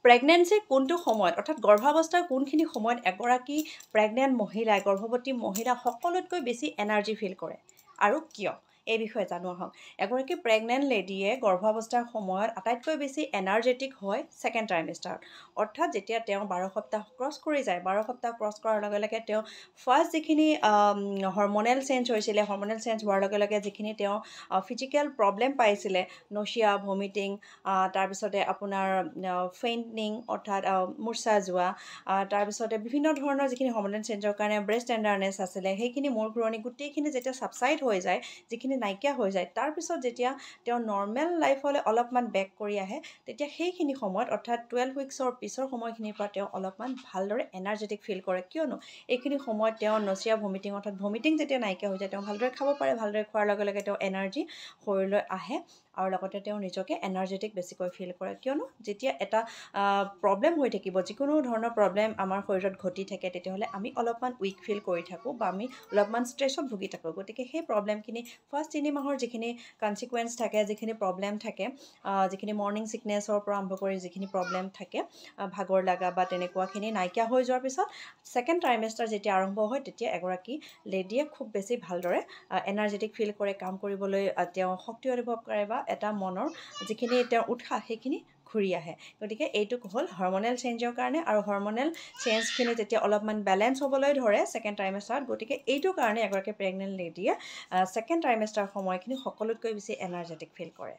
প্ৰেগনেন্সিৰ কোনটো সময়ত অৰ্থাৎ গৰ্ভাৱস্থাৰ কোনখিনি সময়ত এগৰাকী প্ৰেগনেন্ট মহিলাই গৰ্ভৱতী মহিলা সকলোতকৈ বেছি এনাৰ্জি ফিল কৰে আৰু কিয় এই বিষয়ে জানো আহক এগৰাকী প্ৰেগনেন্ট লেডিয়ে গৰ্ভাৱস্থাৰ সময়ত আটাইতকৈ বেছি এনাৰ্জেটিক হয় ছেকেণ্ড ট্ৰাইমেষ্টাৰত অৰ্থাৎ যেতিয়া তেওঁ 12 সপ্তাহ ক্ৰছ কৰি যায় 12 সপ্তাহ ক্ৰছ কৰাৰ লগে লগে তেওঁ ফাৰ্ষ্ট যিখিনি হৰমনেল চেঞ্জ হৈছিলে হৰমনেল চেঞ্জ হোৱাৰ লগে লগে যিখিনি তেওঁ ফিজিকেল প্ৰব্লেম পাইছিলে নচিয়া ভমিটিং তাৰপিছতে আপোনাৰ ফেইণ্টিং অৰ্থাৎ মূৰ্ছা যোৱা তাৰপিছতে বিভিন্ন ধৰণৰ যিখিনি হৰমনেল চেঞ্জৰ কাৰণে ব্ৰেষ্ট টেণ্ডাৰনেছ আছিলে সেইখিনি মূৰ ঘূৰণি গোটেইখিনি যেতিয়া ছাবচাইড হৈ যায় যিখিনি নাইকিয়া হৈ যায় তাৰপিছত যেতিয়া তেওঁ নৰ্মেল লাইফলৈ অলপমান বেক কৰি আহে তেতিয়া সেইখিনি সময়ত অৰ্থাৎ 12 উইকছৰ পিছৰ সময়খিনিৰ পৰা তেওঁ অলপমান ভালদৰে এনাৰ্জেটিক ফিল কৰে কিয়নো এইখিনি সময়ত তেওঁ নচিয়া ভমিটিং অৰ্থাৎ ভমিটিং যেতিয়া নাইকিয়া হৈ যায় তেওঁ ভালদৰে খাব পাৰে ভালদৰে খোৱাৰ লগে লগে তেওঁ এনাৰ্জি শৰীৰলৈ আহে আৰু লগতে তেওঁ নিজকে এনাৰ্জেটিক বেছিকৈ ফিল কৰে কিয়নো যেতিয়া এটা প্ৰব্লেম হৈ থাকিব যিকোনো ধৰণৰ প্ৰব্লেম আমাৰ শৰীৰত ঘটি থাকে তেতিয়াহ'লে আমি অলপমান উইক ফিল কৰি থাকোঁ বা আমি অলপমান ষ্ট্ৰেছত ভুগি থাকোঁ গতিকে সেই প্ৰব্লেমখিনি ফাৰ্ষ্ট 3 মাহৰ যিখিনি কনচিকুৱেঞ্চ থাকে যিখিনি প্ৰব্লেম থাকে যিখিনি মৰ্ণিং ছিকনেছৰ পৰা আৰম্ভ কৰি যিখিনি প্ৰব্লেম থাকে ভাগৰ লগা বা তেনেকুৱাখিনি নাইকিয়া হৈ যোৱাৰ পিছত ছেকেণ্ড ট্ৰাইমেষ্টাৰ যেতিয়া আৰম্ভ হয় তেতিয়া এগৰাকী লেডিয়ে খুব বেছি ভালদৰে এনাৰ্জেটিক ফিল কৰে কাম কৰিবলৈ তেওঁ শক্তি অনুভৱ কৰে বা এটা মনৰ যিখিনি তেওঁৰ উৎসাহ সেইখিনি ঘূৰি আহে গতিকে এইটো হ'ল হৰমনেল চেঞ্জৰ কাৰণে আৰু হৰমনেল চেঞ্জখিনি যেতিয়া অলপমান বেলেঞ্চ হ'বলৈ ধৰে ছেকেণ্ড ট্ৰাইমেষ্টাৰত গতিকে এইটো কাৰণে এগৰাকী প্ৰেগনেণ্ট লেডিয়ে ছেকেণ্ড ট্ৰাইমেষ্টাৰ সময়খিনি সকলোতকৈ বেছি এনাৰ্জেটিক ফিল কৰে